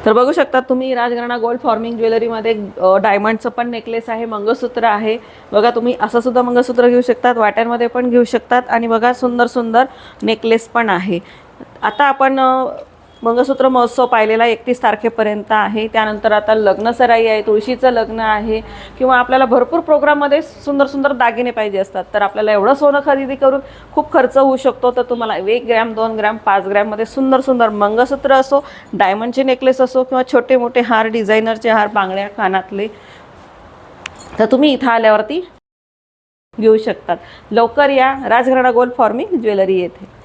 तर बघू शकता तुम्ही राजघराणा गोल्ड फॉर्मिंग ज्वेलरीमध्ये डायमंडचं पण नेकलेस आहे, मंगळसूत्र आहे बघा. तुम्ही असं सुद्धा मंगळसूत्र घेऊ शकतात, वाट्यांमध्ये पण घेऊ शकतात आणि बघा सुंदर सुंदर नेकलेस पण आहे. आता आपण मंगळसूत्र महोत्सव पाहिलेला 31 तारखेपर्यंत आहे. त्यानंतर आता लग्नसराई आहे, तुळशीचं लग्न आहे किंवा आपल्याला भरपूर प्रोग्राममध्ये सुंदर सुंदर दागिने पाहिजे असतात, तर आपल्याला एवढं सोनं खरेदी करून खूप खर्च होऊ शकतो. तर तुम्हाला 1 ग्रॅम 2 ग्रॅम 5 ग्रॅममध्ये सुंदर सुंदर मंगळसूत्र असो, डायमंडचे नेकलेस असो किंवा छोटे मोठे हार, डिझायनरचे हार, बांगड्या, कानातले, तर तुम्ही इथं आल्यावरती घेऊ शकतात. लवकर या राजघराणा गोल्ड फॉर्मिंग ज्वेलरी येथे.